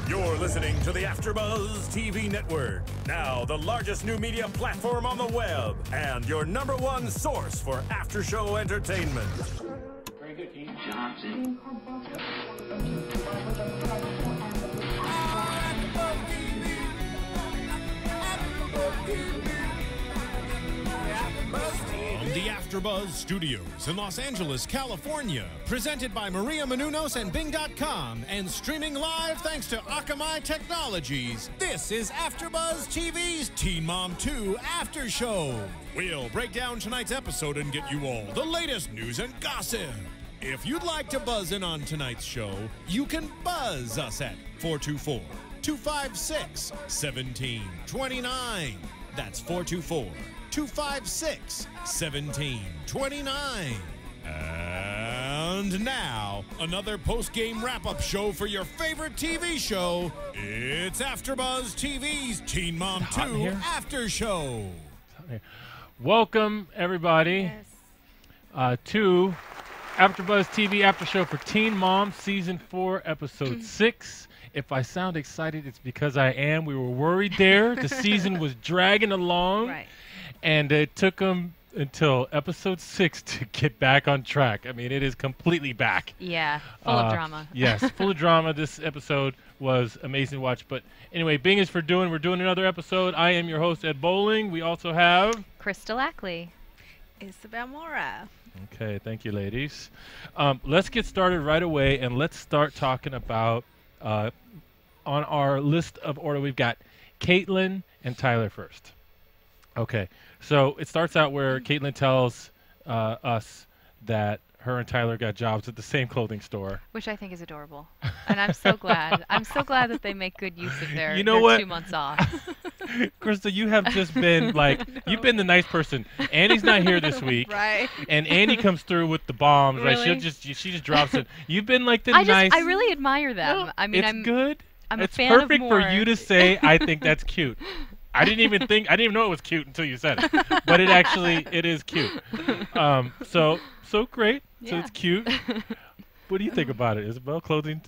You're listening to the AfterBuzz TV Network, now the largest new media platform on the web, and your #1 source for after-show entertainment. Very good, Team Johnson. From the AfterBuzz Studios in Los Angeles, California, presented by Maria Menounos and Bing.com, and streaming live thanks to Akamai Technologies, this is AfterBuzz TV's Teen Mom 2 After Show. We'll break down tonight's episode and get you all the latest news and gossip. If you'd like to buzz in on tonight's show, you can buzz us at 424-256-1729. That's 424-256-1729. And now, another post-game wrap-up show for your favorite TV show. It's AfterBuzz TV's Teen Mom 2 After Show. Welcome, everybody, to AfterBuzz TV After Show for Teen Mom Season 4, Episode 6. If I sound excited, it's because I am. We were worried there. The season was dragging along. Right. And it took them until episode 6 to get back on track. I mean, it is completely back. Yeah, full of drama. Yes, full of drama. This episode was amazing to watch. But anyway, Bing is for doing. We're doing another episode. I am your host, Ed Bowling. We also have Crystal Ackley. Isabel Mora. Okay, thank you, ladies. Let's get started right away, and let's start talking about, on our list of order, we've got Kaitlyn and Tyler first. Okay, so it starts out where Kaitlyn tells us that her and Tyler got jobs at the same clothing store. Which I think is adorable. And I'm so glad. I'm so glad that they make good use of their, you know what? 2 months off. Crystal, you have just been like, you've been the nice person. Annie's not here this week. Right. And Annie comes through with the bombs, Really? right? She just drops it. You've been like the nice. I really admire them. No, I mean, it's good. I'm it's a fan of perfect for Mora. you to say, I think that's cute. I didn't even know it was cute until you said it. But it is cute. So great. Yeah. So it's cute. What do you think about it, Isabel? Clothing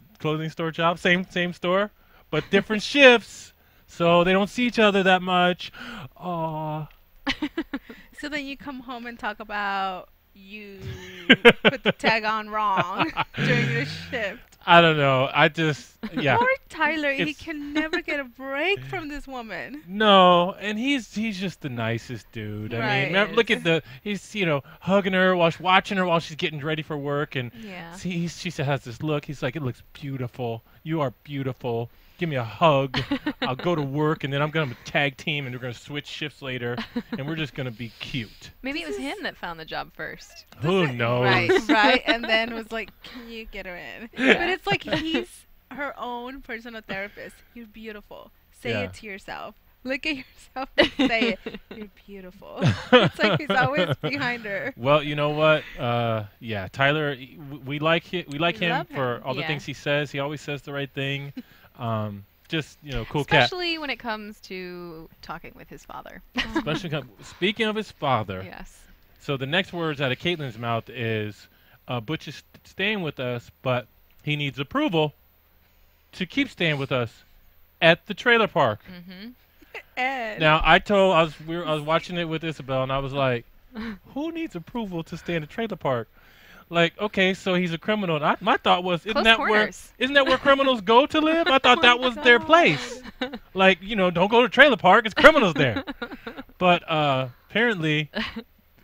store job, same store, but different shifts, so they don't see each other that much. Aww. So then you come home and talk about you put the tag on wrong during your shift. I don't know. Yeah. Poor Tyler, he It's- can never get a break from this woman. No, and he's just the nicest dude. I mean, Right. remember, look at he's hugging her while watching her while she's getting ready for work, and Yeah. she has this look. He's like, it looks beautiful. You are beautiful. Give me a hug. I'll go to work, and then I'm gonna tag team, and we're gonna switch shifts later, and we're just gonna be cute. Maybe it was him that found the job first. Who knows? Right. And then was like, can you get her in? But it's like he's her own personal therapist. You're beautiful. Say Yeah. it to yourself. Look at yourself and say it. You're beautiful. It's like he's always behind her. Well, you know what? Yeah, Tyler, we like him love for him. all the Yeah. things he says. He always says the right thing. Just cool cat. Especially when it comes to talking with his father. Especially speaking of his father. Yes. So the next words out of Kaitlyn's mouth is, Butch is staying with us, but he needs approval to keep staying with us at the trailer park. Mm-hmm. And Now I was watching it with Isabel, and I was like, who needs approval to stay in the trailer park? Like, okay, so he's a criminal. And my thought was, isn't that where criminals go to live? I thought that was their place. Like, don't go to trailer park. It's criminals there. But apparently,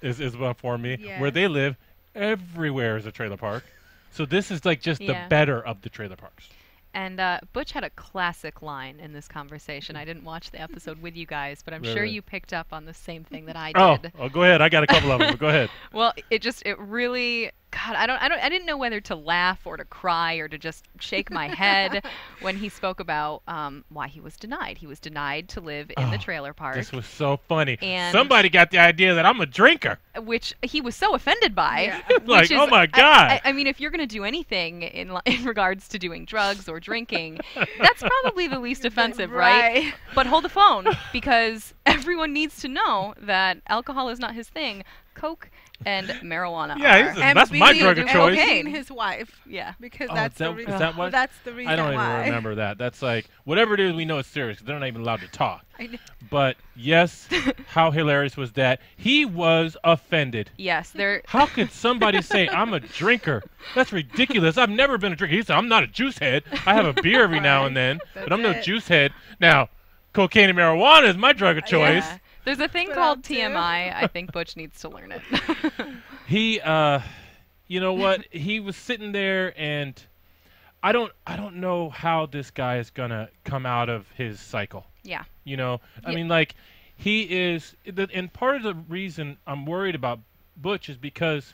is Isabel for me, where they live, everywhere is a trailer park. So this is like just the better of the trailer parks. And Butch had a classic line in this conversation. I didn't watch the episode with you guys, but I'm sure Really? you picked up on the same thing that I Oh, did. go ahead. I got a couple of them. But go ahead. Well, it really, God, I didn't know whether to laugh or to cry or to just shake my head when he spoke about why he was denied. He was denied to live in the trailer park. This was so funny. And somebody got the idea that I'm a drinker. Which he was so offended by. Yeah. Like, oh my God. I mean, if you're going to do anything in regards to doing drugs or drinking, that's probably the least offensive, right? But hold the phone, because everyone needs to know that alcohol is not his thing. Coke and marijuana Yeah, are. that's my drug of choice. Cocaine, his wife. Yeah. Because Oh, that's that, the reason. is that what? That's the reason I don't why. even remember that. That's like, whatever it is, we know it's serious. 'Cause they're not even allowed to talk. I know. But yes, how hilarious was that? He was offended. Yes, they're. How could somebody say, I'm a drinker? That's ridiculous. I've never been a drinker. He said, I'm not a juice head. I have a beer every now and then, but I'm no it. juice head. Now, cocaine and marijuana is my drug of choice. Yeah. There's a thing But called I'll do. TMI. I think Butch needs to learn it. He, you know what? He was sitting there, and I don't know how this guy is gonna come out of his cycle. Yeah. You know, I Yeah. mean, like, he is, and part of the reason I'm worried about Butch is because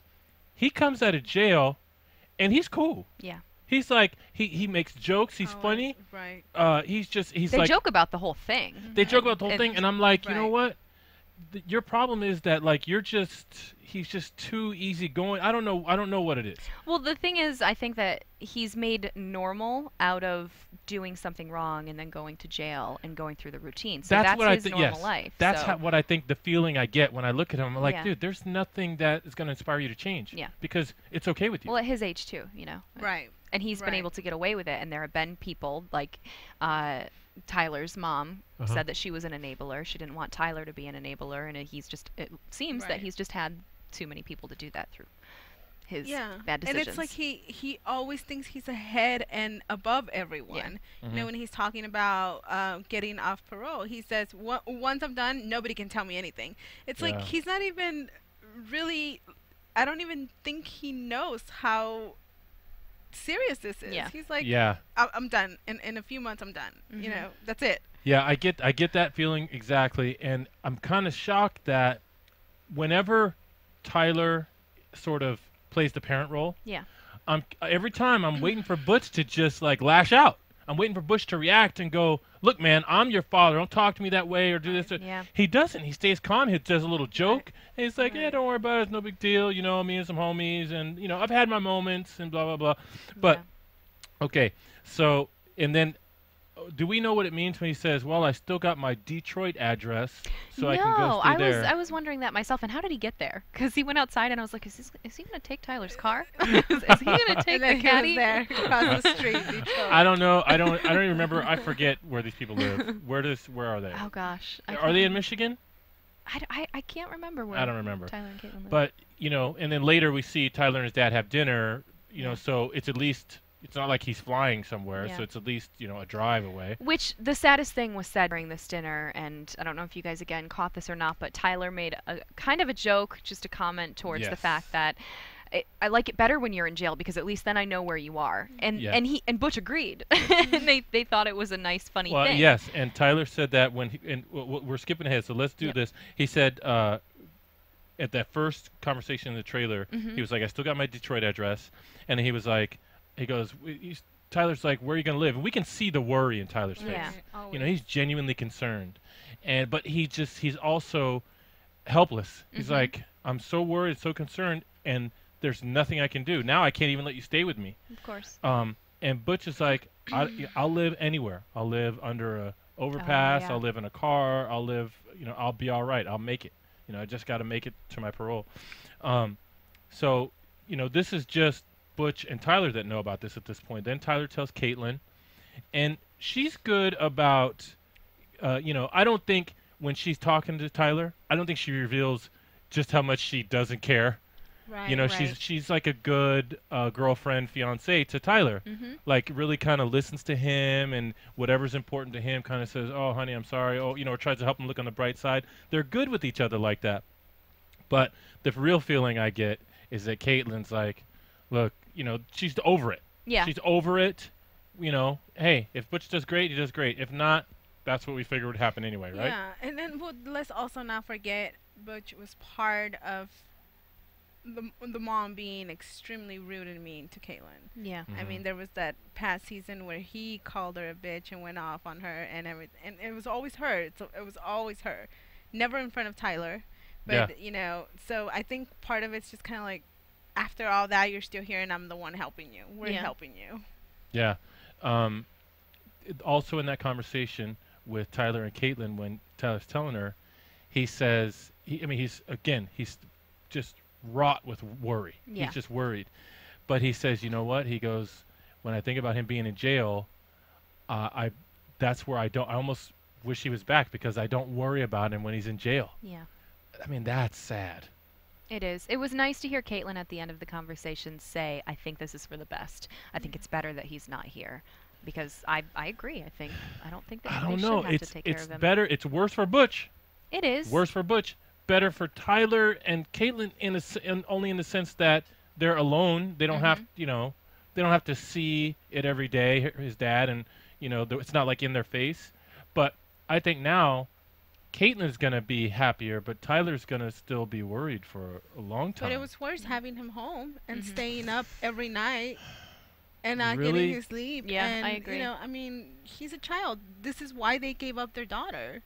he comes out of jail, and he's cool. Yeah. He's like, he makes jokes. He's funny. Right. He's They like, joke about the whole thing. they joke about the whole thing, and I'm like, you know Right. what? Your problem is that, like, he's just too easygoing. I don't know what it is. Well, the thing is, I think that he's made normal out of doing something wrong and then going to jail and going through the routine. So that's what his I think. normal Yes, life. that's so. what I think. The feeling I get when I look at him, I'm like, Yeah. dude, there's nothing that is going to inspire you to change. Yeah. Because it's okay with you. Well, at his age too, you know. Right. And he's been Right. able to get away with it. And there have been people like Tyler's mom said that she was an enabler. She didn't want Tyler to be an enabler, and it seems that Right. he's just had too many people to do that through his Yeah. bad decisions. And it's like he always thinks he's ahead and above everyone. You know, when he's talking about getting off parole, he says, once I'm done, nobody can tell me anything. It's like Yeah. he's not even really, I don't even think he knows how serious this is. Yeah. He's like, Yeah. I'm done. In a few months, I'm done. You know, that's it. Yeah, I get that feeling exactly, and I'm kind of shocked that whenever Tyler sort of plays the parent role, yeah. Every time I'm waiting for Butch to just like lash out. I'm waiting for Butch to react and go, "Look, man, I'm your father. Don't talk to me that way or do this." Yeah. He doesn't. He stays calm. He does a little joke, and he's like, "Yeah, don't worry about it. It's no big deal. You know, me and some homies, and you know, I've had my moments and blah blah blah." But okay, so and then. Do we know what it means when he says, "Well, I still got my Detroit address, so I can go stay there"? I was wondering that myself. And how did he get there? Because he went outside, and I was like, "Is he going to take Tyler's car? is he going to take And then the he was caddy?" there across the street. Detroit. I don't know. I don't even remember. I forget where these people live. Where are they? Oh gosh. Are they in Michigan? I can't remember where. I don't remember. Tyler and Kaitlyn live. But you know, and then later we see Tyler and his dad have dinner. You know, so it's at least. It's not like he's flying somewhere, Yeah. so it's at least, you know, a drive away. Which the saddest thing was said during this dinner, and I don't know if you guys again caught this or not, but Tyler made a kind of a joke, just a comment towards the Yes. fact that I like it better when you're in jail because at least then I know where you are. And Yeah. and Butch agreed. And they thought it was a nice, funny Well, thing. yes, and Tyler said that when we're skipping ahead, so let's do this. He said at that first conversation in the trailer, he was like, "I still got my Detroit address," and then he was like, he goes, Tyler's like, "Where are you gonna live?" And we can see the worry in Tyler's face. Yeah. You know, he's genuinely concerned, but he's also helpless. He's like, "I'm so worried, so concerned, and there's nothing I can do. Now I can't even let you stay with me." Of course. And Butch is like, I'll live anywhere. I'll live under a overpass. yeah. I'll live in a car. I'll live, you know, I'll be all right. I'll make it. You know, I just got to make it to my parole. So, you know, this is just Butch and Tyler that know about this at this point. Then Tyler tells Kaitlyn, and she's good about, you know, I don't think when she's talking to Tyler, I don't think she reveals just how much she doesn't care. Right, You know, right. she's like a good girlfriend, fiance to Tyler. Like really kind of listens to him and whatever's important to him kind of says, "Oh, honey, I'm sorry." Oh, you know, or tries to help him look on the bright side. They're good with each other like that. But the real feeling I get is that Kaitlyn's like, look, you know, she's over it. Yeah. She's over it. You know, hey, if Butch does great, he does great. If not, that's what we figured would happen anyway, right? Yeah, and then let's also not forget Butch was part of the mom being extremely rude and mean to Kaitlyn. Yeah. I mean, there was that past season where he called her a bitch and went off on her and everything, and it was always her. It was always her, never in front of Tyler. But Yeah. you know, so I think part of it's just kind of like, after all that, you're still here, and I'm the one helping you. We're Yeah. helping you. Yeah. Also in that conversation with Tyler and Kaitlyn, when Tyler's telling her, he says, he's just wrought with worry. Yeah. He's just worried. But he says, you know what? He goes, when I think about him being in jail, that's where I almost wish he was back because I don't worry about him when he's in jail. Yeah. I mean, that's sad. It is. It was nice to hear Catelynn at the end of the conversation say, I think this is for the best. I think it's better that he's not here. Because I agree. I don't think that I don't they know. should have to take care of him. It's better. It's worse for Butch. It is. Worse for Butch. Better for Tyler and Catelynn only in the sense that they're alone. They don't have, they don't have to see it every day, his dad, and, it's not like in their face. But I think now Caitlin's going to be happier, but Tyler's going to still be worried for a long time. But it was worse having him home and staying up every night and not Really? getting his sleep. Yeah, and, I agree. I mean, he's a child. This is why they gave up their daughter.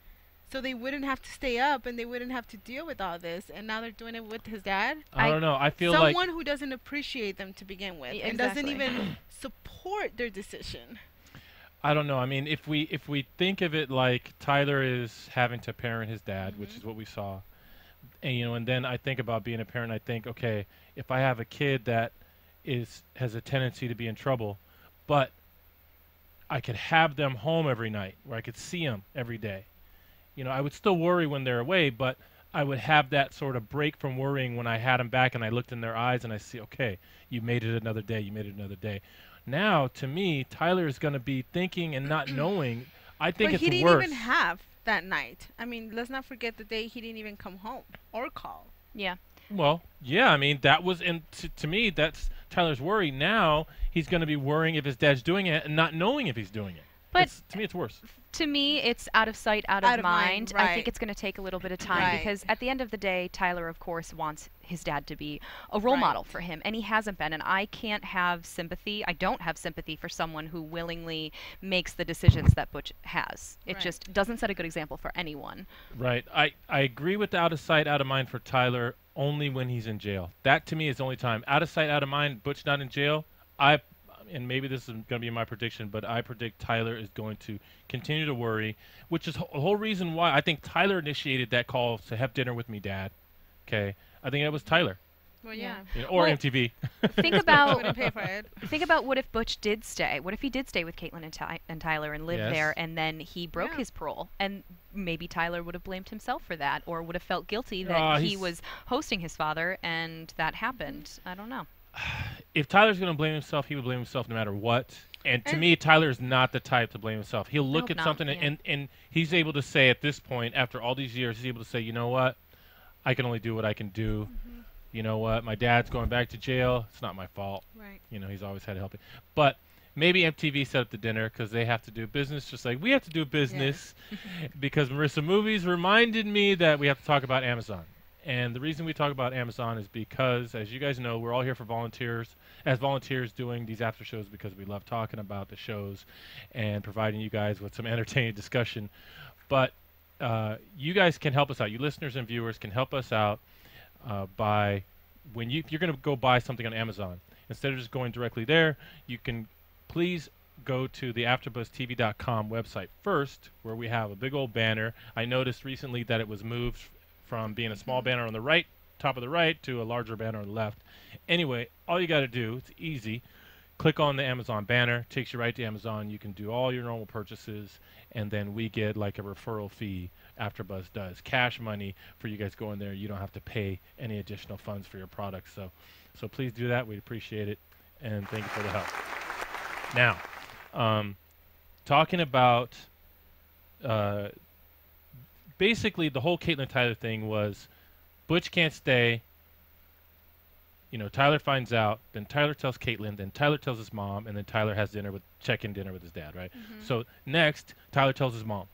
So they wouldn't have to stay up and they wouldn't have to deal with all this. And now they're doing it with his dad. I don't know. I feel like someone who doesn't appreciate them to begin with and doesn't even support their decision. I don't know. I mean, if we think of it like Tyler is having to parent his dad, which is what we saw, and and then I think about being a parent, I think, okay, if I have a kid that has a tendency to be in trouble, but I could have them home every night where I could see them every day. I would still worry when they're away, but I would have that sort of break from worrying when I had them back and I looked in their eyes and I see, okay, you made it another day. You made it another day. Now, to me, Tyler is going to be thinking and not knowing. I think it's worse. But he didn't even have that night. I mean, let's not forget the day he didn't even come home or call. Yeah. Well, yeah, I mean, that was, to me, that's Tyler's worry. Now, he's going to be worrying if his dad's doing it and not knowing if he's doing it. But to me, it's worse. To me, it's out of sight, out of mind. Right. I think it's going to take a little bit of time because at the end of the day, Tyler, of course, wants his dad to be a role model for him, and he hasn't been. And I can't have sympathy. I don't have sympathy for someone who willingly makes the decisions that Butch has. It just doesn't set a good example for anyone. Right. I agree with the out of sight, out of mind for Tyler only when he's in jail. That, to me, is the only time. Out of sight, out of mind, Butch not in jail, and maybe this is going to be my prediction, but I predict Tyler is going to continue to worry, which is the whole reason why I think Tyler initiated that call to have dinner with me, Dad. Okay, I think that was Tyler. Well, yeah. Or MTV. Think about what if Butch did stay? What if he did stay with Catelynn and Tyler and live there, and then he broke his parole, and maybe Tyler would have blamed himself for that, or would have felt guilty that he was hosting his father, and that happened. I don't know. If Tyler's going to blame himself, he would blame himself no matter what. And to me, Tyler is not the type to blame himself. He'll look at something and he's able to say at this point, after all these years, he's able to say, you know what? I can only do what I can do. You know what? My dad's going back to jail. It's not my fault. Right. He's always had to help it. But maybe MTV set up the dinner because they have to do business just like we have to do business. Because Marissa Movies reminded me that we have to talk about Amazon. And the reason we talk about Amazon is because, as you guys know, we're all here for volunteers, doing these after shows because we love talking about the shows and providing you guys with some entertaining discussion. But you guys can help us out. You listeners and viewers can help us out by when if you're going to go buy something on Amazon, instead of just going directly there, you can please go to the AfterBuzzTV.com website first, where we have a big old banner. I noticed recently that it was moved from being a small banner on the right, top of the right, to a larger banner on the left. Anyway, all you got to do, it's easy, click on the Amazon banner, takes you right to Amazon. You can do all your normal purchases, and then we get like a referral fee. AfterBuzz does cash money for you guys going there. You don't have to pay any additional funds for your products. So please do that. We'd appreciate it, and thank you for the help. Now, talking about basically the whole Catelynn and Tyler thing was Butch can't stay. Tyler finds out, then Tyler tells Catelynn, then Tyler tells his mom, and then Tyler has check-in dinner with his dad, right? So next, Tyler tells his mom.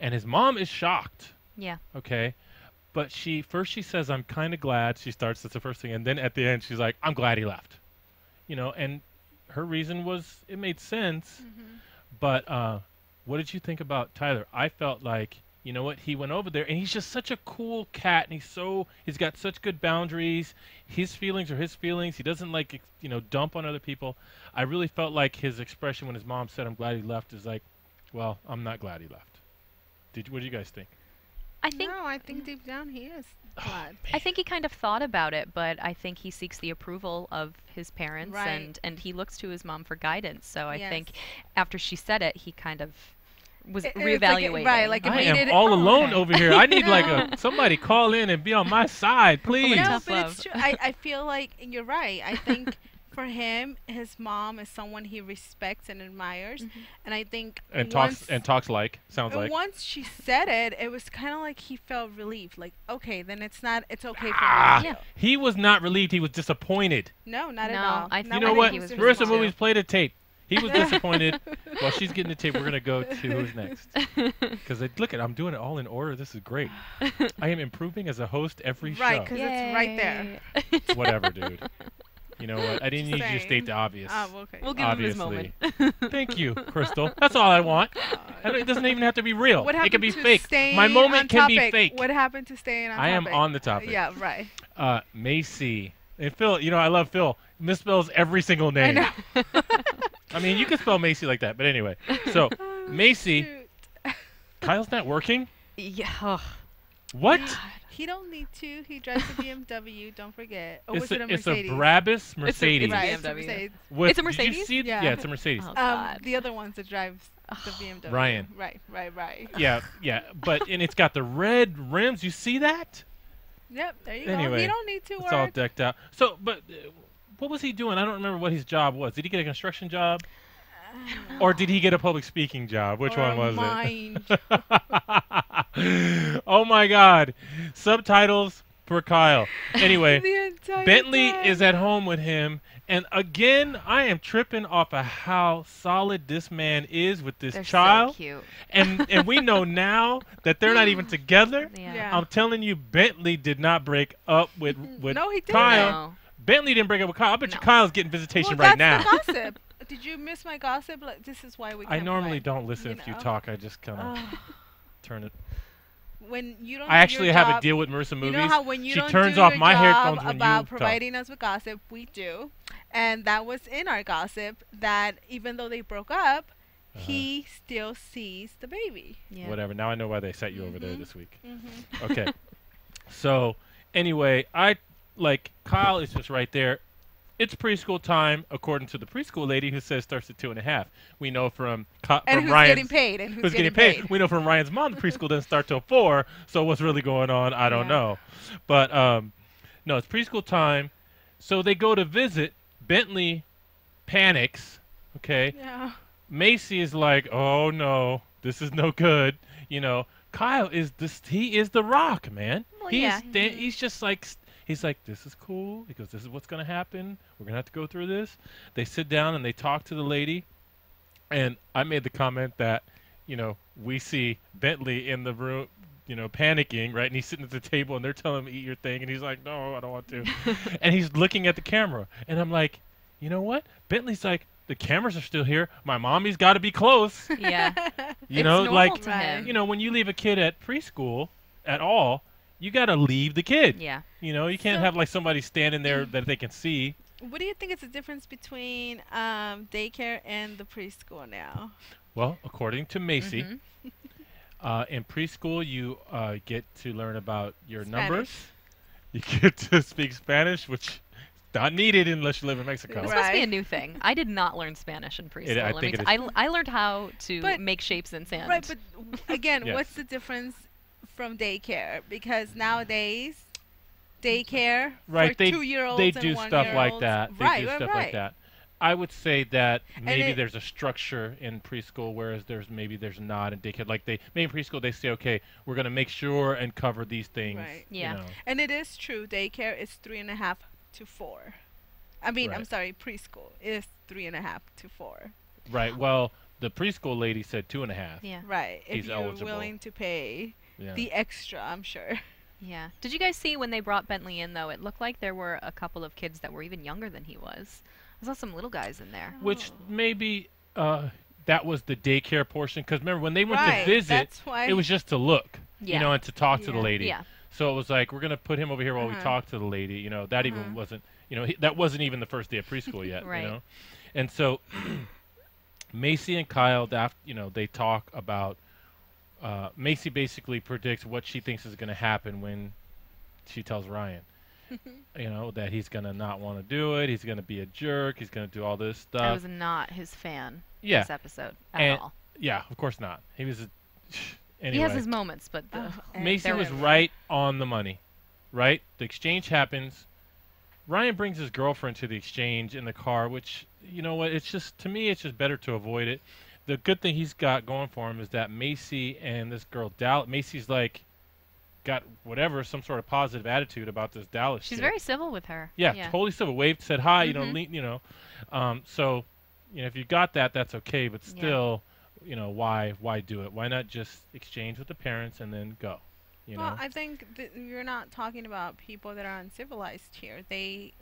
And his mom is shocked. Yeah. Okay. But she says, I'm kind of glad. She starts, that's the first thing. And then at the end, she's like, I'm glad he left. And her reason was, it made sense. But what did you think about Tyler? I felt like, you know what, he went over there, and he's just such a cool cat, and he's got such good boundaries. His feelings are his feelings. He doesn't dump on other people. I really felt like his expression when his mom said, I'm glad he left, is like, well, I'm not glad he left. What do you guys think? I think deep down he is. I think he kind of thought about it, but I think he seeks the approval of his parents, and he looks to his mom for guidance. So I think after she said it, he kind of was reevaluating. I am all alone over here. I need somebody call in and be on my side, please. No, but it's true. I feel like you're right. I think for him, his mom is someone he respects and admires, and I think talks like once she said it, it was kind of like he felt relieved. Like, okay, then it's okay for me. Yeah. He was not relieved. He was disappointed. No, not at all. You know what? Marissa Movies played a tape. He was disappointed. While she's getting the tape, we're going to go to who's next. Because look, I'm doing it all in order. This is great. I am improving as a host every show. Right, because it's right there. Whatever, dude. You know what? I didn't need you to state the obvious. Okay. We'll give him his moment. Thank you, Crystal. That's all I want. It doesn't even have to be real. It can be fake. My moment can be fake. What happened to staying on topic? I am on the topic. Yeah, right. Macy. And Phil, I love Phil. Misspells every single name. I know. I mean, you can spell Macy like that, but anyway. So, Macy. Kyle's not working? Yeah. What? He don't need to. He drives a BMW. Don't forget. Or It's was it a Mercedes? a Brabus Mercedes. It's a Mercedes. It's a Mercedes? Did you see it? Yeah. It's a Mercedes. Oh, God. The other ones that drives the BMW. Ryan. Right. Yeah. And it's got the red rims. You see that? Yep, there you Anyway, go. He don't need to work. It's all decked out. So, but what was he doing? I don't remember what his job was. Did he get a construction job? Or did he get a public speaking job? Which one was it? Oh my God. Subtitles for Kyle. Anyway, Bentley is at home with him. And again, I am tripping off of how solid this man is with this child. So cute. And we know now that they're not even together. Yeah. I'm telling you, Bentley did not break up with No, he didn't. Kyle. No. Bentley didn't break up with Kyle. I bet you No. Kyle's getting visitation Well, right now. that's the gossip. Did you miss my gossip? Like, this is why we. I can't normally play. don't listen if you talk. I just kind of turn it. When you don't. I actually your have job, a deal with Marissa Movies. You know how when you she don't turns do off your my job headphones when about you providing us with gossip, we do, and that was in our gossip that even though they broke up, he still sees the baby. Yeah. Whatever. Now I know why they set you over there this week. Okay. So anyway, Kyle is just right there. It's preschool time, according to the preschool lady who says starts at 2:30. We know from Ryan's getting paid. And who's getting paid. We know from Ryan's mom the preschool doesn't start till 4. So what's really going on? I don't know. But no, it's preschool time. So they go to visit. Bentley panics. Okay. Yeah. Macy is like, oh no, this is no good. Kyle is he is the rock, man. Well, He's just like. He's like, this is cool. He goes, this is what's going to happen. We're going to have to go through this. They sit down and they talk to the lady. And I made the comment that, we see Bentley in the room, panicking, right? And he's sitting at the table and they're telling him, eat your thing. And he's like, no, I don't want to. And he's looking at the camera. And I'm like, you know what? Bentley's like, the cameras are still here. My mommy's got to be close. Yeah. It's normal to him. When you leave a kid at preschool at all, you got to leave the kid. Yeah. You can't have somebody standing there that they can see. What do you think is the difference between daycare and the preschool now? Well, according to Macy, in preschool you get to learn about your numbers. You get to speak Spanish, which is not needed unless you live in Mexico. It's supposed to be a new thing. I did not learn Spanish in preschool. I learned how to make shapes in sand. Right, but again, what's the difference from daycare? Because nowadays, daycare for 2-year-olds they and do stuff like that. They do stuff like that. I would say that maybe there's a structure in preschool, whereas there's not in daycare. Maybe in preschool they say, okay, we're going to make sure and cover these things. Right. Yeah. And it is true. Daycare is 3.5 to 4. I mean, I'm sorry, preschool is 3.5 to 4. Right. Well, the preschool lady said 2.5. Yeah. Right. He's if you're eligible. willing to pay the extra, I'm sure. Yeah. Did you guys see when they brought Bentley in, though? It looked like there were a couple of kids that were even younger than he was. I saw some little guys in there. Which maybe that was the daycare portion. Because remember, when they went to visit, it was just to look, and to talk to the lady. Yeah. So it was like, we're going to put him over here while we talk to the lady. That even wasn't, that wasn't even the first day of preschool yet. Right. And so Macy and Kyle, they talk about, Macy basically predicts what she thinks is going to happen when she tells Ryan, you know, that he's gonna not want to do it. He's gonna be a jerk. He's gonna do all this stuff. I was not his fan. Yeah. This episode at all. Yeah, of course not. He was. Anyway. He has his moments, but Macy was right on the money, right? The exchange happens. Ryan brings his girlfriend to the exchange in the car, which, you know what, it's just, to me, it's just better to avoid it. The good thing he's got going for him is that Macy and this girl, Macy's like, got whatever, some sort of positive attitude about this Dallas She's chick. very civil with her. Yeah, totally civil. Waved, said hi, you know, so, you know, if you got that, that's okay, but still, you know, why do it? Why not just exchange with the parents and then go? You know? I think you're not talking about people that are uncivilized here. They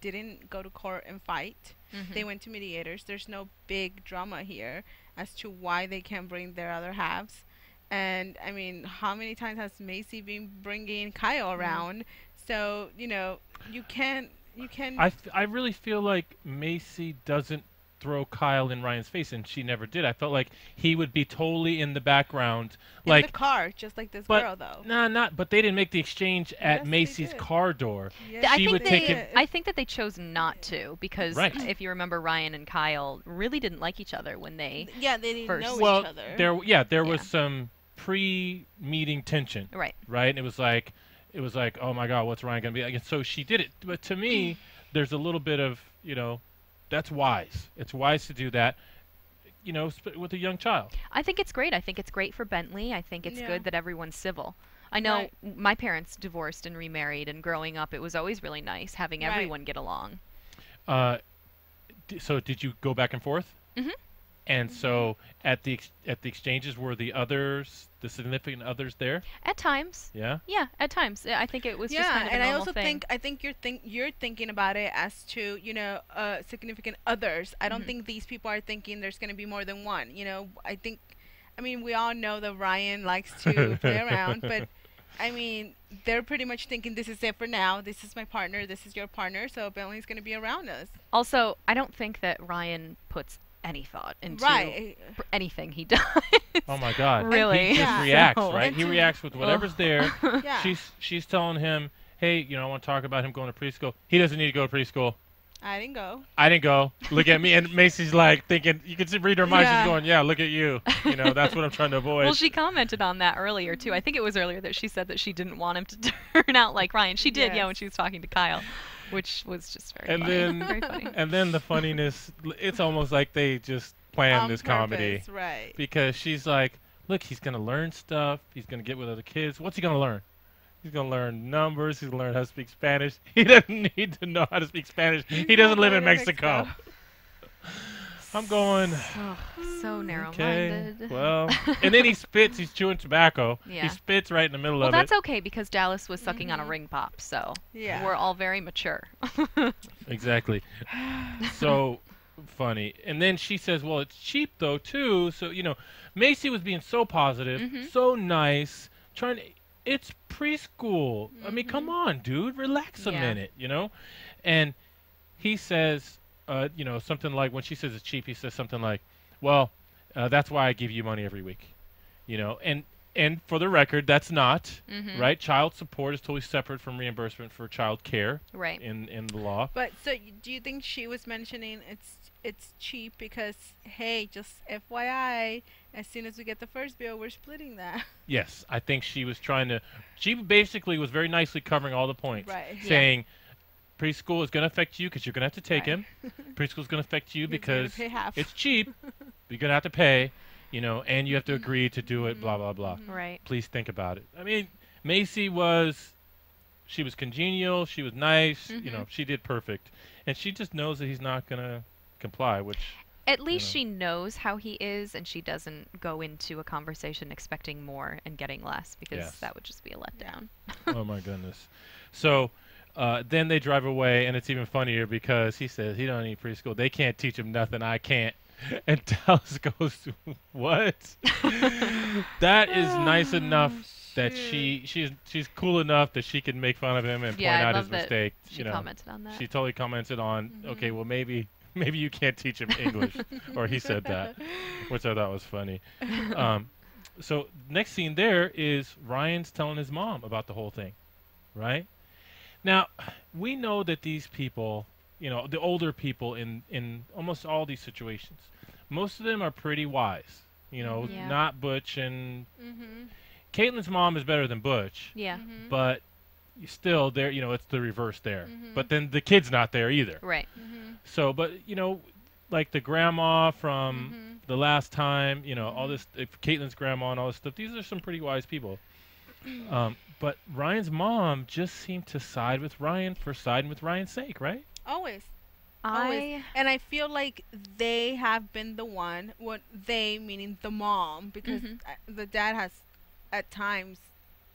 didn't go to court and fight. They went to mediators. There's no big drama here as to why they can't bring their other halves. And, I mean, how many times has Macy been bringing Kyle around? So, you know, you can... I really feel like Macy doesn't throw Kyle in Ryan's face, and she never did. I felt like he would be totally in the background, like in the car, just like this girl, though. But they didn't make the exchange at Macy's car door. Yes. I think that they chose not to because if you remember, Ryan and Kyle really didn't like each other when they they didn't know each other. There was some pre-meeting tension, right? And it was like, oh my God, what's Ryan gonna be like? And so she did it. But to me, there's a little bit of, you know, that's wise. It's wise to do that, you know, with a young child. I think it's great. I think it's great for Bentley. I think it's good that everyone's civil. I know my parents divorced and remarried, and growing up, it was always really nice having everyone get along. So did you go back and forth? Mm-hmm. And so at the exchanges, were the others, the significant others there? At times. Yeah. Yeah, at times. I think it was just kind of a normal thing. I think you're thinking about it as to, you know, significant others. I don't think these people are thinking there's going to be more than one. You know, I mean, we all know that Ryan likes to play around, but I mean, they're pretty much thinking this is it for now. This is my partner. This is your partner. So Bentley's going to be around us. Also, I don't think that Ryan puts any thought into anything he does. Oh my God! Really? He just reacts, right? He reacts with whatever's there. She's telling him, "Hey, you know, I want to talk about him going to preschool. He doesn't need to go to preschool." I didn't go. I didn't go. Look at me. And Macy's like thinking, you can read her mind. She's going, yeah, look at you. You know, that's what I'm trying to avoid. Well, she commented on that earlier too. I think it was earlier that she said that she didn't want him to turn out like Ryan. She did, when she was talking to Kyle. Which was just very funny. Very funny. And then the funniness, it's almost like they just planned this comedy. Right. Because she's like, look, he's going to learn stuff. He's going to get with other kids. What's he going to learn? He's going to learn numbers. He's going to learn how to speak Spanish. He doesn't need to know how to speak Spanish. He doesn't live in Mexico. I'm going. So narrow-minded. Okay, well, and then he spits. He's chewing tobacco. Yeah. He spits right in the middle of it. Well, that's okay because Dallas was sucking on a ring pop, so we're all very mature. Exactly. So funny. And then she says, well, it's cheap, though, too. So, you know, Macy was being so positive, so nice, trying to... It's preschool. I mean, come on, dude. Relax a minute, you know? And he says... you know, something like, when she says it's cheap, he says something like, well, that's why I give you money every week. You know, and for the record, that's not, right? Child support is totally separate from reimbursement for child care in the law. But so do you think she was mentioning it's cheap because, hey, just FYI, as soon as we get the first bill, we're splitting that? Yes, I think she was trying to, she basically was very nicely covering all the points, saying, preschool is going to affect you because you're going to have to take him. Preschool is going to affect you because it's cheap. You're going to have to pay, you know, and you have to agree to do it, blah, blah, blah. Right. Please think about it. I mean, Macy she was congenial. She was nice. You know, she did perfect. And she just knows that he's not going to comply, which... At least she knows how he is, and she doesn't go into a conversation expecting more and getting less because that would just be a letdown. Oh, my goodness. So... then they drive away, and it's even funnier because he says he don't need preschool. They can't teach him nothing. I can't. And Dallas goes, what? That is nice enough that she's cool enough that she can make fun of him and point out his mistake. She commented on that. She totally commented on, okay, well maybe you can't teach him English, or he said that, which I thought was funny. So next scene there is Ryan's telling his mom about the whole thing. right? Now, we know that these people, you know, the older people in almost all these situations, most of them are pretty wise. You know, not Butch and Catelyn's mom is better than Butch. Yeah. But still, there, you know, it's the reverse there. But then the kid's not there either. Right. So, but you know, like the grandma from the last time, you know, all this, Catelyn's grandma and all this stuff. These are some pretty wise people. But Ryan's mom just seemed to side with Ryan for siding with Ryan's sake, right? Always. And I feel like they have been the one, what they meaning the mom, because the dad has at times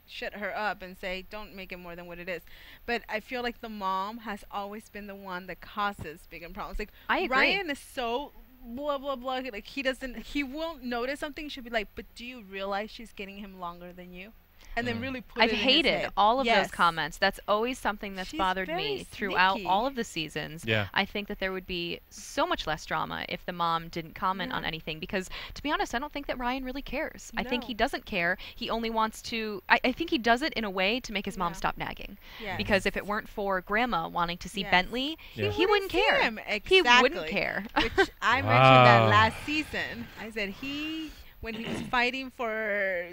shut her up and say, don't make it more than what it is. But I feel like the mom has always been the one that causes bigger problems. Like, I agree. Ryan is so blah, blah, blah. Like, he won't notice something. She'll be like, but do you realize she's getting him longer than you? And then really put I've it in his hated head. all of those comments. That's always something that's She's bothered very me throughout sneaky. all of the seasons. Yeah. I think that there would be so much less drama if the mom didn't comment on anything, because to be honest, I don't think that Ryan really cares. I think he doesn't care. He only wants to, I think he does it in a way to make his mom stop nagging. Because if it weren't for grandma wanting to see Bentley, he wouldn't care. He wouldn't care. Which I mentioned that last season. I said when he was fighting for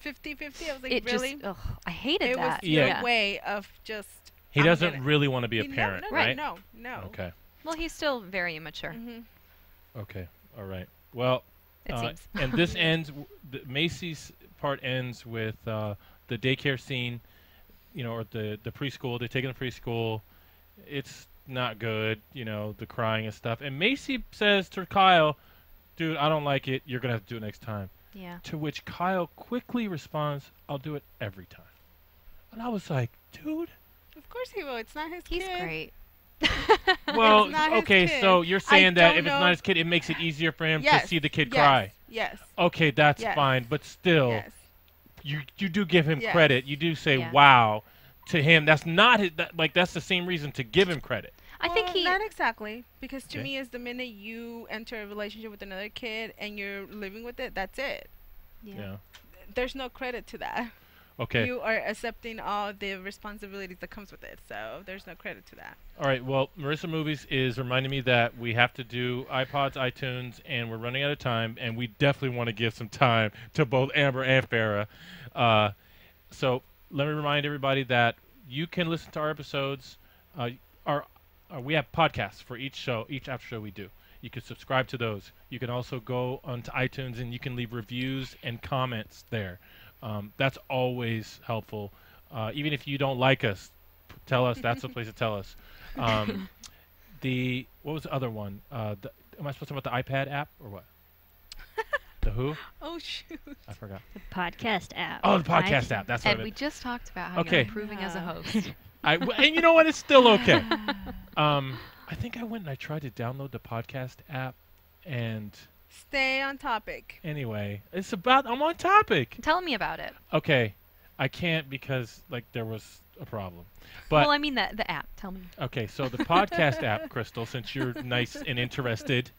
50-50, I was like, really? I hated that. It was your way of just... He doesn't really want to be a parent, right? No. Okay. Well, he's still very immature. Okay. All right. Well, it seems. and this ends, Macy's part ends with the daycare scene, you know, or the preschool. They take him to preschool. It's not good, you know, the crying and stuff. And Macy says to Kyle, dude, I don't like it. You're going to have to do it next time. Yeah. To which Kyle quickly responds, I'll do it every time. And I was like, dude. Of course he will. It's not his kid. He's great. Well, okay, so you're saying that if it's not his kid, it makes it easier for him to see the kid cry. Yes. Okay, that's fine. But still, you do give him credit. You do say, wow, to him. That's not his, that's the same reason to give him credit. I think not exactly, because to me, is the minute you enter a relationship with another kid and you're living with it, that's it. Yeah. There's no credit to that. Okay. You are accepting all the responsibilities that comes with it, so there's no credit to that. All right. Well, Marissa Movies is reminding me that we have to do iPods, iTunes, and we're running out of time, and we definitely want to give some time to both Amber and Farrah. So let me remind everybody that you can listen to our episodes. We have podcasts for each show, each after show we do. You can subscribe to those. You can also go onto iTunes and you can leave reviews and comments there. That's always helpful. Even if you don't like us, tell us. That's the place to tell us. What was the other one? Am I supposed to talk about the iPad app or what? The who? Oh, shoot. I forgot. The podcast app. Oh, the podcast app. That's what Ed, we just talked about how you're improving as a host. And you know what? It's still okay. I think I went and I tried to download the podcast app, and stay on topic. Anyway, I'm on topic. Tell me about it. Okay, I can't because there was a problem. But well, I mean the app. Tell me. Okay, so the podcast app, Crystal, since you're nice and interested,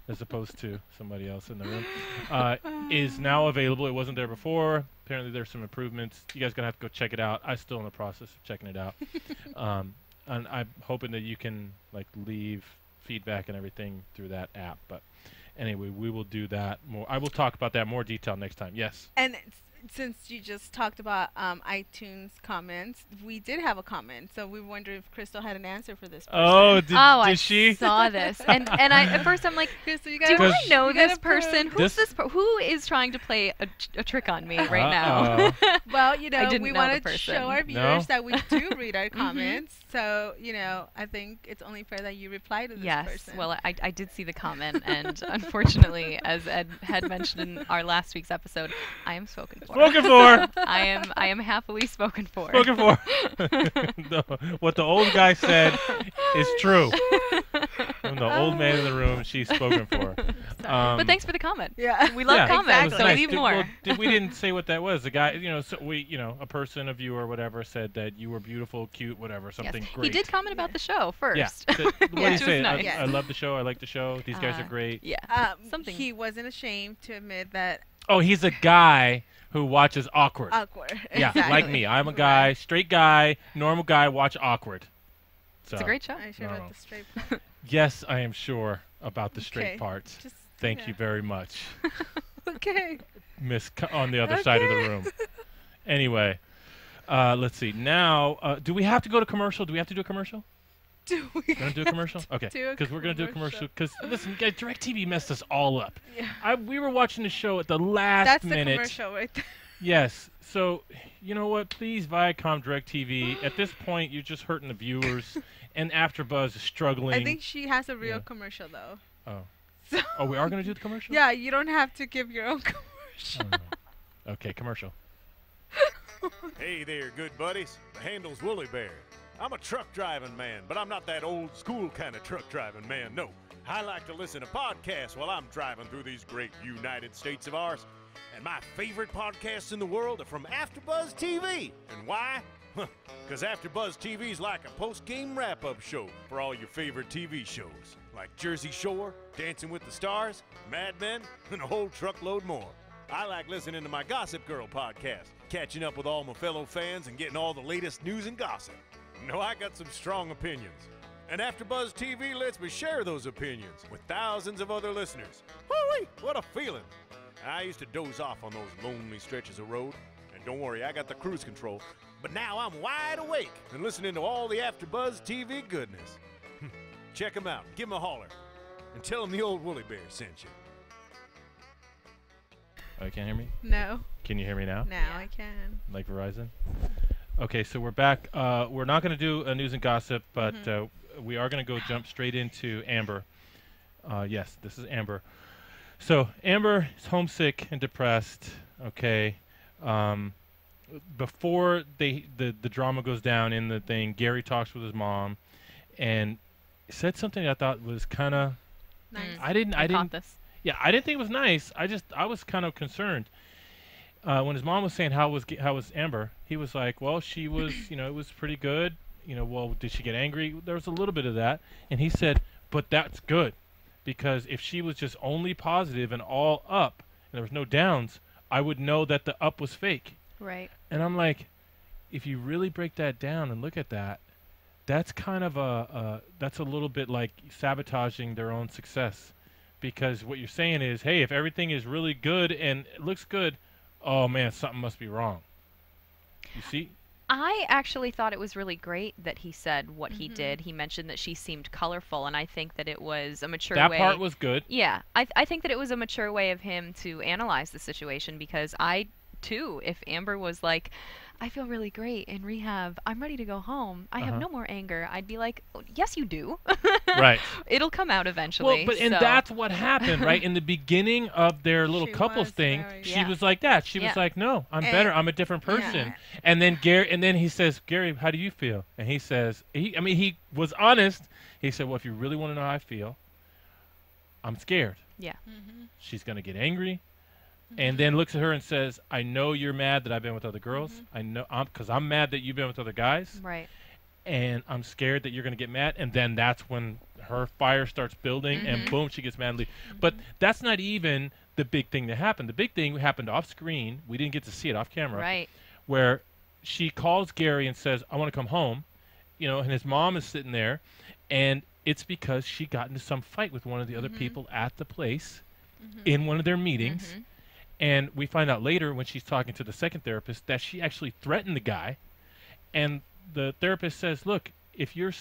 as opposed to somebody else in the room, is now available. It wasn't there before. Apparently, there's some improvements. You guys gonna have to go check it out. I'm still in the process of checking it out, and I'm hoping that you can leave feedback and everything through that app. But anyway, we will do that more. I will talk about that in more detail next time. Yes. And since you just talked about iTunes comments, we did have a comment, so we wondered if Crystal had an answer for this person. Oh, did she? I saw this, and at first I'm like, Crystal, do I know this person? Who's this? Who is trying to play a trick on me right now? Well, you know, we want to show our viewers that we do read our comments, so you know, I think it's only fair that you reply to this person. Yes, well, I did see the comment, and unfortunately, as Ed had mentioned in our last week's episode, I am spoken for. Spoken for. I am happily spoken for. Spoken for. What the old guy said is true. From the old man in the room, she's spoken for. But thanks for the comment. Yeah, we love comments, exactly. so leave more. Well, we didn't say what that was. The guy, a person, a viewer, or whatever, said that you were beautiful, cute, whatever, something great. He did comment about the show first. Yeah. What did he say? Nice. I love the show. I like the show. These guys are great. Yeah. He wasn't ashamed to admit that Oh, he's a guy who watches Awkward. Awkward. Yeah, Exactly. like me. I'm a guy, straight guy, normal guy, watch Awkward. So, It's a great show. I should have the straight part. yes, I am sure about the straight Okay, parts. just- Thank yeah. you very much, Okay. Miss on the other side of the room. Anyway, let's see. Now, do we have to go to commercial? Do we have to do a commercial? Do we We're gonna do a commercial? Okay, do a because we're gonna do a commercial. commercial. Because listen, guys, DirecTV messed us all up. Yeah. We were watching the show at the last That's the minute. commercial right there. Yes. So, you know what? Please, Viacom, DirecTV. At this point, you're just hurting the viewers, and AfterBuzz is struggling. I think she has a real Yeah. commercial though. Oh. So Oh, we are gonna do the commercial? yeah, you don't have to give your own commercial. Oh, no. Okay, commercial. Hey there, good buddies. The handle's Woolly Bear. I'm a truck driving man, but I'm not that old school kind of truck driving man, no. I like to listen to podcasts while I'm driving through these great United States of ours. And my favorite podcasts in the world are from AfterBuzz TV. And why? Because AfterBuzz TV is like a post-game wrap-up show for all your favorite TV shows. Like Jersey Shore, Dancing with the Stars, Mad Men, and a whole truckload more. I like listening to my Gossip Girl podcast, catching up with all my fellow fans and getting all the latest news and gossip. No, I got some strong opinions. And AfterBuzz TV lets me share those opinions with thousands of other listeners. Woo-wee, what a feeling. I used to doze off on those lonely stretches of road. And don't worry, I got the cruise control. But now I'm wide awake and listening to all the AfterBuzz TV goodness. Check them out, give them a holler, and tell them the old Woolly Bear sent you. Oh, you can't hear me? No. Can you hear me now? Now I can. Like Verizon? Okay, so we're back. We're not going to do a news and gossip, but we are going to go jump straight into Amber. Yes, this is Amber. So Amber is homesick and depressed. Okay. Before the drama goes down in the thing, Gary talks with his mom, and said something that I thought was kind of. Nice. I didn't. Caught this. Yeah, I didn't think it was nice. I was kind of concerned. When his mom was saying how was Amber, he was like, well, she was, it was pretty good. Well, did she get angry? There was a little bit of that, and he said, but that's good, because if she was just only positive and all up, and there was no downs, I would know that the up was fake. Right. And I'm like, if you really break that down and look at that, that's kind of that's a little bit like sabotaging their own success, because what you're saying is, hey, if everything is really good and it looks good, oh man, something must be wrong. You see? I actually thought it was really great that he said what he did. He mentioned that she seemed colorful, and I think that it was a mature way. That part was good. Yeah, I think that it was a mature way of him to analyze the situation, because I, too, if Amber was like, I feel really great in rehab, I'm ready to go home, I have no more anger, I'd be like, oh, yes, you do. Right. It'll come out eventually. Well, and that's what happened, right? In the beginning of their little She couples was thing, very- she Yeah. was like that. She was Yeah. like, no, I'm better. I'm a different person. Yeah. And then he says, Gary, how do you feel? And he says, he was honest. He said, well, if you really want to know how I feel, I'm scared. Yeah. She's going to get angry. And then looks at her and says, I know you're mad that I've been with other girls. I know, because I'm mad that you've been with other guys. Right. And I'm scared that you're going to get mad. And then that's when her fire starts building, and boom, she gets mad and leaves. But that's not even the big thing that happened. The big thing happened off screen. We didn't get to see it off camera. Right. Where she calls Gary and says, I want to come home. And his mom is sitting there. And it's because she got into some fight with one of the other people at the place in one of their meetings. And we find out later when she's talking to the second therapist that she actually threatened the guy. And the therapist says, look, if you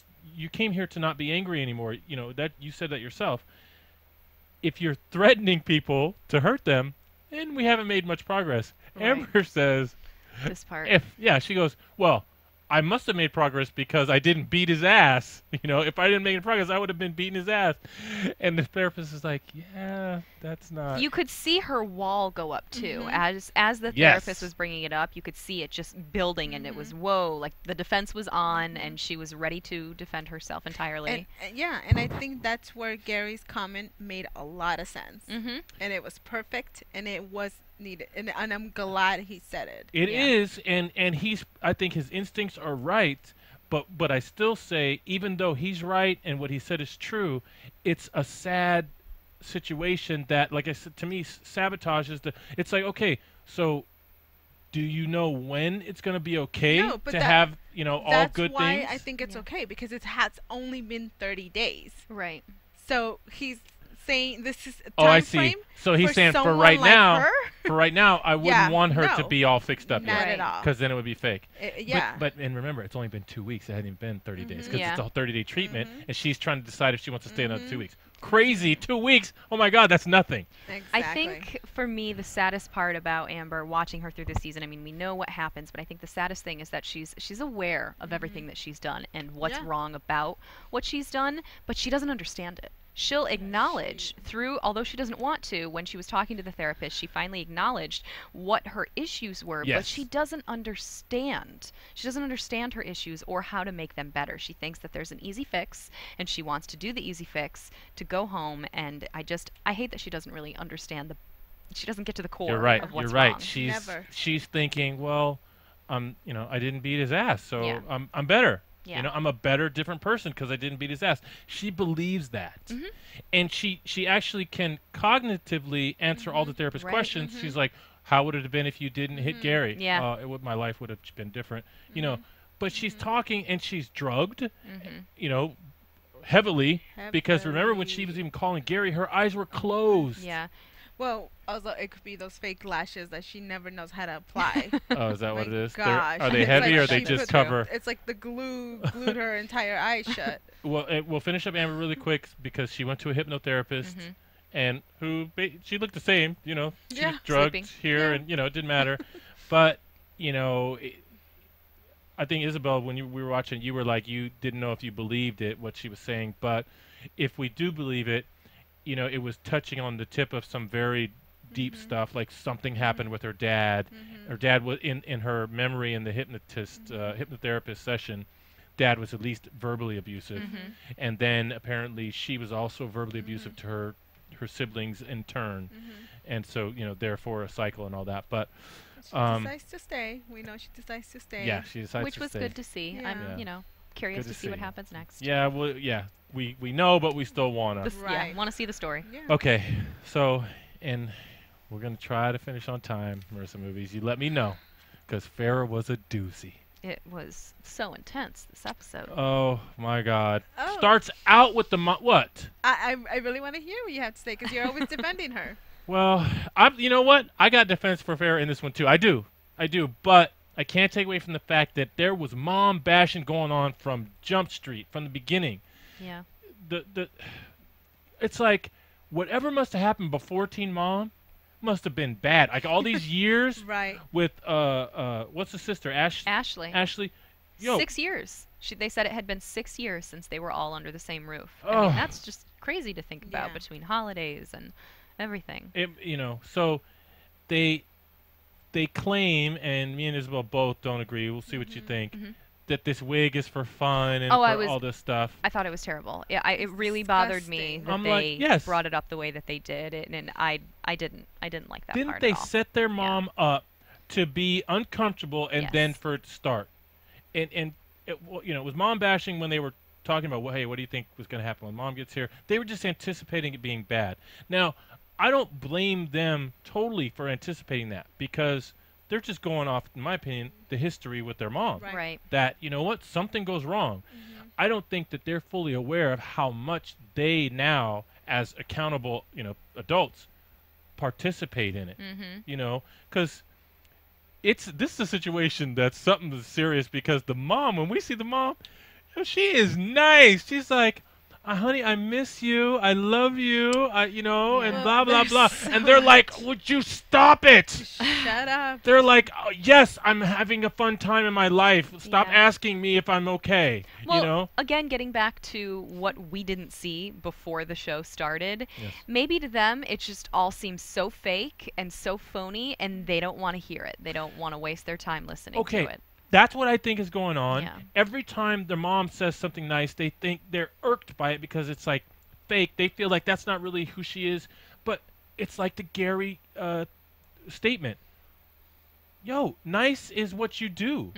came here to not be angry anymore, that you said that yourself. If you're threatening people to hurt them, then we haven't made much progress. Right. Amber says, This part. she goes, well, I must have made progress because I didn't beat his ass. If I didn't make any progress, I would have been beating his ass. And the therapist is like, yeah, that's not. You could see her wall go up too, as the Yes. therapist was bringing it up. You could see it just building, and it was whoa, like the defense was on, and she was ready to defend herself entirely. And I think that's where Gary's comment made a lot of sense, and it was perfect, and it was needed, and I'm glad he said it. It is, and I think his instincts are right, but I still say, even though he's right and what he said is true, it's a sad situation that, like I said, to me, sabotages the. It's like, okay, so do you know when it's going to be okay to have, all good things? That's why I think it's okay, because it has only been 30 days. Right. So he's saying this is a Oh, I time see. frame So he's saying for someone right like now, her? I wouldn't want her to no. be all fixed up Not yet. at all. Because then it would be fake. Yeah. But and remember, it's only been 2 weeks. It hadn't even been 30 days. Because Yeah. it's a 30-day treatment, and she's trying to decide if she wants to stay another 2 weeks. Crazy, 2 weeks. Oh my God, that's nothing. Exactly. I think for me, the saddest part about Amber, watching her through this season, I mean, we know what happens, but I think the saddest thing is that she's aware of everything that she's done and what's wrong about what she's done, but she doesn't understand it. She'll acknowledge although she doesn't want to, when she was talking to the therapist, she finally acknowledged what her issues were, but she doesn't understand. She doesn't understand her issues or how to make them better. She thinks that there's an easy fix, and she wants to do the easy fix to go home, and I hate that she doesn't really understand she doesn't get to the core of what's You're right. wrong. She's thinking, well, I didn't beat his ass, so I'm better. Yeah. I'm a better, different person because I didn't beat his ass. She believes that. And she actually can cognitively answer all the therapist's questions. She's like, how would it have been if you didn't hit Gary? Yeah. My life would have been different. But she's talking and she's drugged, heavily, because remember when she was even calling Gary, her eyes were closed. Yeah. Well, also it could be those fake lashes that she never knows how to apply. Oh, is that what it is? Gosh. Are they It's heavy like or are they she just put cover? It's like the glued her entire eye shut. Well, we'll finish up Amber really quick because she went to a hypnotherapist, and she looked the same. She was drugged Sleeping. here, and it didn't matter. But I think Isabel, when we were watching, you were like you didn't know if you believed what she was saying. But if we do believe it, it was touching on the tip of some very deep stuff, like something happened with her dad. Her dad was in her memory in the hypnotherapist session. Dad was at least verbally abusive, and then apparently she was also verbally abusive to her siblings in turn, and so therefore a cycle and all that. But she decides to stay. We know she decides to stay. Yeah, she decides Which to was stay. good to see. Yeah. I'm curious Good to to see what see. happens next. Yeah, well, we know, but we still wanna. Want to see the story. Yeah. Okay, so and we're gonna try to finish on time, Marissa Movies. You let me know, because Farrah was a doozy. It was so intense, this episode. Oh my God! Oh. Starts out with the what? I really want to hear what you have to say, because you're always defending her. Well, you know what? I got defense for Farrah in this one too. I do, but I can't take away from the fact that there was mom bashing going on from Jump Street from the beginning. Yeah. It's like whatever must have happened before Teen Mom must have been bad. Like all these years with what's the sister? Ashley. Ashley. Yo. 6 years. They said it had been 6 years since they were all under the same roof. I Oh. mean, that's just crazy to think about between holidays and everything. So they claim, and me and Isabel both don't agree. We'll see what you think. That this wig is for fun and all this stuff. I thought it was terrible. Yeah, it really bothered me that they brought it up the way that they did, and I didn't like that Didn't part they at all. set their mom up to be uncomfortable and then for it to start? And it was mom bashing when they were talking about, well, hey, what do you think was going to happen when mom gets here? They were just anticipating it being bad. Now, I don't blame them totally for anticipating that, because they're just going off, in my opinion, the history with their mom. Right. That, something goes wrong. I don't think that they're fully aware of how much they now, as accountable, adults, participate in it. Because this is a situation that's something that's serious, because the mom, when we see the mom, she is nice. She's like, honey, I miss you. I love you. And blah, blah, blah. And they're like, would you stop it? Shut up. They're like, oh, yes, I'm having a fun time in my life. Stop asking me if I'm okay. Well, again, getting back to what we didn't see before the show started, maybe to them it just all seems so fake and so phony, and they don't want to hear it. They don't want to waste their time listening to it. That's what I think is going on. Yeah. Every time their mom says something nice, they think they're irked by it because it's like fake. They feel like that's not really who she is. But it's like the Gary statement. Yo, nice is what you do.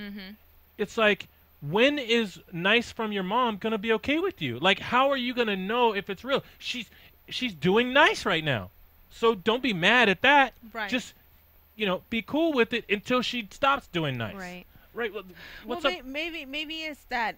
It's like, when is nice from your mom going to be okay with you? Like, how are you going to know if it's real? she's doing nice right now. So don't be mad at that. Right. Just, be cool with it until she stops doing nice. Right. Right. What's well, up? maybe it's that,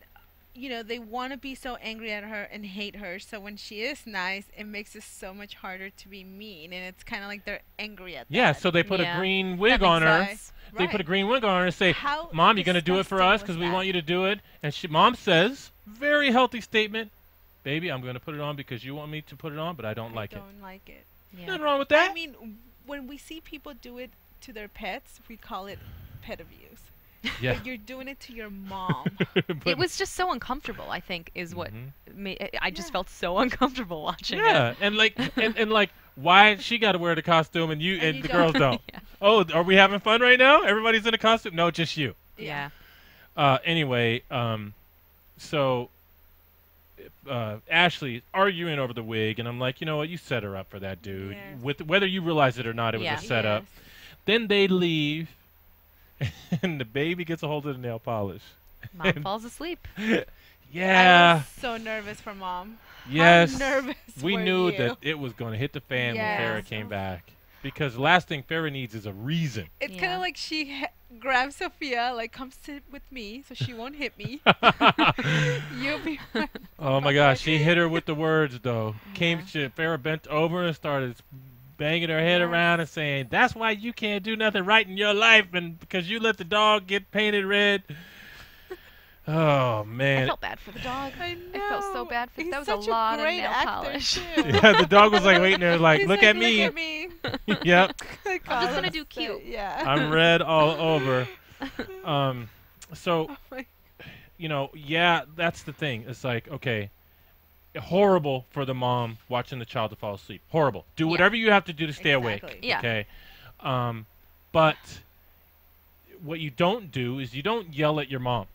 they want to be so angry at her and hate her. So when she is nice, it makes it so much harder to be mean, and it's kind of like they're angry at Yeah. that. So they put a green wig That on her. makes sense. They put a green wig on her and say, How "Mom, you gonna do it for us disgusting because was we that? want you to do it." And Mom says, very healthy statement, "Baby, I'm gonna put it on because you want me to put it on, but I don't like it." Don't like it. Yeah. Nothing wrong with that. I mean, when we see people do it to their pets, we call it pet abuse. Yeah. But you're doing it to your mom. It was just so uncomfortable, I think, is what I just felt so uncomfortable watching Yeah, it. and like why she got to wear the costume and And you the don't. girls don't? Yeah. Oh, are we having fun right now? Everybody's in a costume? No, just you. Yeah. Anyway, so Ashley's arguing over the wig, and I'm like, you know what? You set her up for that, dude. Yes. With whether you realize it or not, it was Yeah. a setup. Yes. Then they leave, and the baby gets a hold of the nail polish. Mom falls asleep. I Yeah. was so nervous for Mom. Yes. How nervous We were knew you? that it was going to hit the fan when Yes. Farrah came back. Because the last thing Farrah needs is a reason. It's kind Yeah. of like she grabs Sophia, like, come sit with me so she won't hit me. You'll be fine. Oh my gosh, she hit her with the words though. Farrah bent over and started banging her head Yes. around and saying, "That's why you can't do nothing right in your life, and because you let the dog get painted red." Oh I man. felt bad for the dog. I I felt so know. bad for He's that was such a lot of great nail actor, polish. too. Yeah, the dog was like waiting there, like, He's look like, at me. Look at me. Yep, Like, I'm just oh, gonna do that's cute. it, Yeah. I'm red all over. So Oh my- yeah, that's the thing. It's like, okay, horrible for the mom watching the child to fall asleep. Horrible. Do Yeah. whatever you have to do to stay awake. Exactly. Yeah. Okay. But what you don't do is you don't yell at your mom.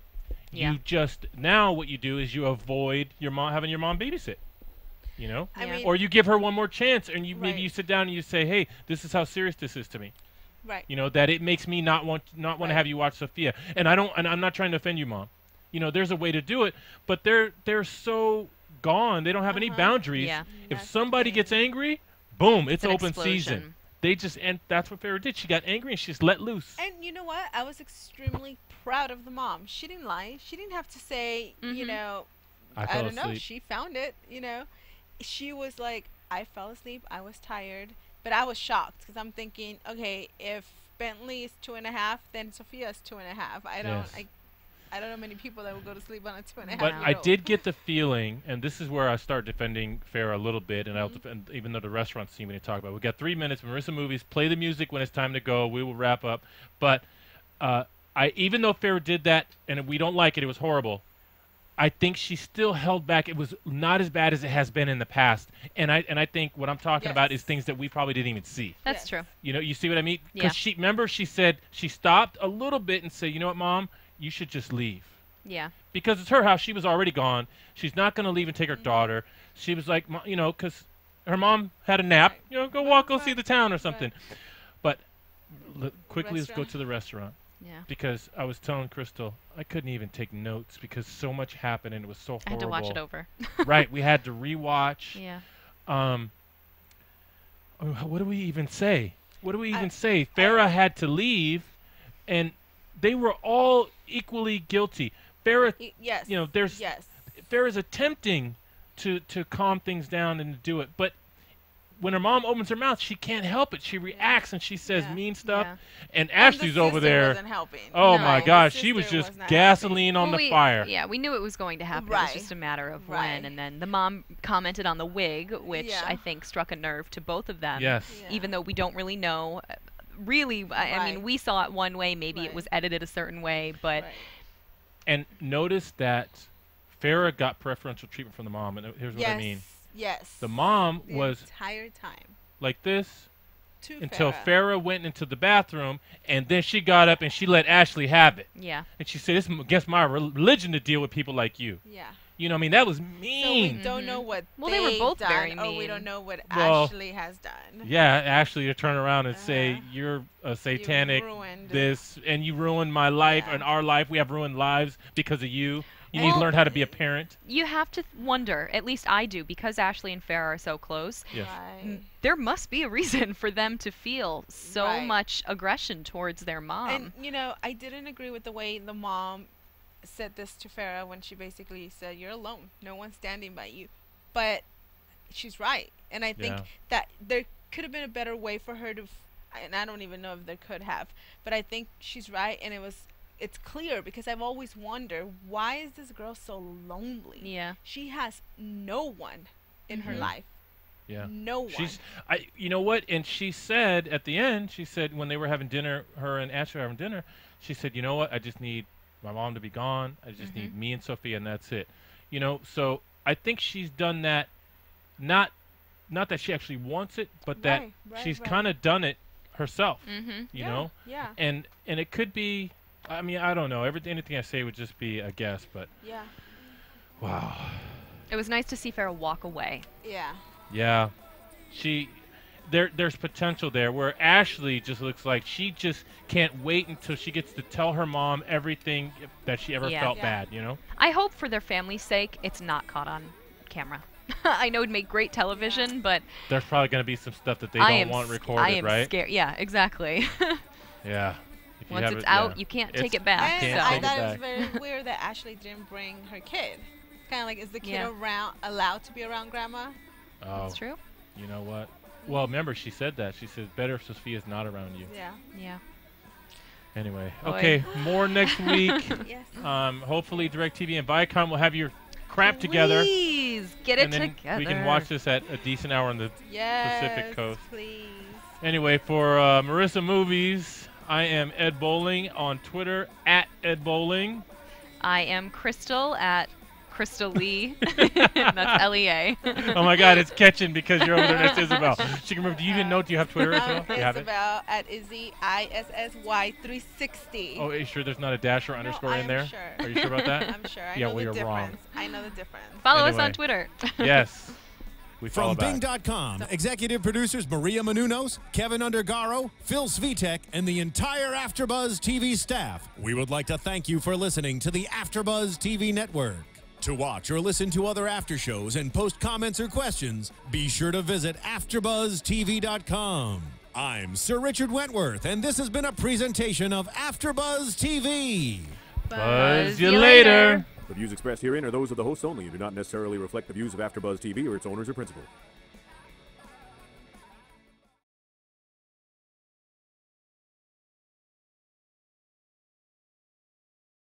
Yeah. You just now what you do is you avoid your mom having your mom babysit. I Yeah. mean, Or you give her one more chance, and maybe Right. you sit down and you say, "Hey, this is how serious this is to me." right. That it makes me not want to Right. have you watch Sophia. And I'm not trying to offend you, Mom. There's a way to do it, but they're so gone. They don't have any boundaries. Yeah. If That's somebody the gets thing. angry, boom, it's an open explosion. season. And that's what Farrah did. She got angry and she just let loose. And you know what? I was extremely proud of the mom. She didn't lie. She didn't have to say, Mhm. I I fell don't know. asleep. She found it, She was like, I fell asleep. I was tired. But I was shocked because I'm thinking, okay, if Bentley is 2.5, then Sophia is 2.5. Yes. I don't know many people that will go to sleep on a 2.5. But Wow. I did get the feeling, and this is where I start defending Farrah a little bit, and I'll defend, even though the restaurant scene we didn't talk about. We got 3 minutes. Marissa Movies, play the music when it's time to go. We will wrap up. But even though Farrah did that, and we don't like it, it was horrible. I think she still held back. It was not as bad as it has been in the past. And I think what I'm talking about is Yes. things that we probably didn't even see. That's Yes. true. You see what I mean? Yeah. Because remember she said she stopped a little bit and said, "You know what, Mom? You should just leave." Yeah. Because it's her house. She was already gone. She's not going to leave and take her daughter. She was like, because her mom had a nap. Go walk, go see the town or something. But quickly, let's go Restaurant. to the restaurant. Yeah. Because I was telling Crystal, I couldn't even take notes because so much happened and it was so horrible. I had to watch it over. Right. We had to rewatch. Yeah. What do we even say? What do we even say? Farrah had to leave, and they were all equally guilty. Farrah, Yes. there's Yes. Farrah's attempting to calm things down and to do it, but when her mom opens her mouth, she can't help it. She reacts and she says Yeah. mean stuff. Yeah. And And Ashley's the over sister there. wasn't helping. Oh No, my the gosh, she was sister just was not gasoline on Well, the fire. Yeah, we knew it was going to happen. It Right. was just a matter of Right. when. And then the mom commented on the wig, which Yeah. I think struck a nerve to both of them. Yes. Yeah. Even though we don't really know. Really, I mean, Right. we saw it one way. Maybe it Right. was edited a certain way, but Right. And notice that Farrah got preferential treatment from the mom, and here's what Yes. I mean. Yes. The mom The was entire time. like this To until Farrah. Farrah went into the bathroom, and then she got up and she let Ashley have it. yeah. And she said, "It's against my religion to deal with people like you." Yeah. I mean, that was So we mean. don't know what Well, they were they've both done, very or we mean. don't know what Well, Ashley has done. Yeah, Ashley to turn around and say, "You're a satanic ruined this, and you ruined my life Yeah. and our life. We have ruined lives because of you." You need to learn how to be a parent. You have to wonder, at least I do, because Ashley and Farrah are so close. Yes. Right. There must be a reason for them to feel so Right. much aggression towards their mom. And, you know, I didn't agree with the way the mom said this to Farrah when she basically said, you're alone. No one's standing by you. But she's right. And I think that there could have been a better way for her to, and I don't even know if there could have, but I think she's right. And it's clear because I've always wondered, why is this girl so lonely? Yeah. She has no one in her life. Yeah. No one. You know what? And she said at the end, she said when they were having dinner, her and Ashley were having dinner, she said, you know what? I just need my mom to be gone. I just need me and Sophia, and that's it. You know, so I think she's done that, not that she actually wants it, but that she's kind of done it herself. You know? Yeah. And it could be, I mean, I don't know. Anything I say would just be a guess, but. Yeah. Wow. It was nice to see Farrah walk away. Yeah. Yeah. There's potential there where Ashley just looks like she just can't wait until she gets to tell her mom everything that she ever felt bad, you know? I hope for their family's sake it's not caught on camera. I know it'd make great television, but there's probably going to be some stuff that they don't want recorded, I am right? scared. Yeah, exactly. Yeah. Once it's out, you can't take it back. And I thought it was very weird that Ashley didn't bring her kid. Kind of like, is the kid allowed to be around grandma? Oh, that's true. You know what? Well, remember, she said that. She said, better if Sophia's not around you. Yeah. Yeah. Anyway. Boy. Okay, more next week. Yes. Hopefully, DirecTV and Viacom will have your crap together. Please, get it together. We can watch this at a decent hour on the Pacific Coast. Please. Anyway, for Marissa Movies, I am Ed Bowling on Twitter, at Ed Bowling. I am Crystal at Crystal Lee. That's L-E-A. Oh my God, it's catching because you're over there next to Isabel. She can remember. Do you even know? Do you have Twitter as well? You have it? Isabel at Izzy ISSY360. Oh, are you sure there's not a dash or underscore in there? Sure. Are you sure about that? I'm sure. I Yeah, know well, the you're wrong. difference. I know the difference. Follow us on Twitter. Yes. We follow From back. Bing.com, executive producers Maria Menounos, Kevin Undergaro, Phil Svitek, and the entire AfterBuzz TV staff. We would like to thank you for listening to the AfterBuzz TV network. To watch or listen to other after shows and post comments or questions, be sure to visit AfterBuzzTV.com. I'm Sir Richard Wentworth, and this has been a presentation of AfterBuzz TV. Buzz you later. The views expressed herein are those of the hosts only and do not necessarily reflect the views of AfterBuzz TV or its owners or principals.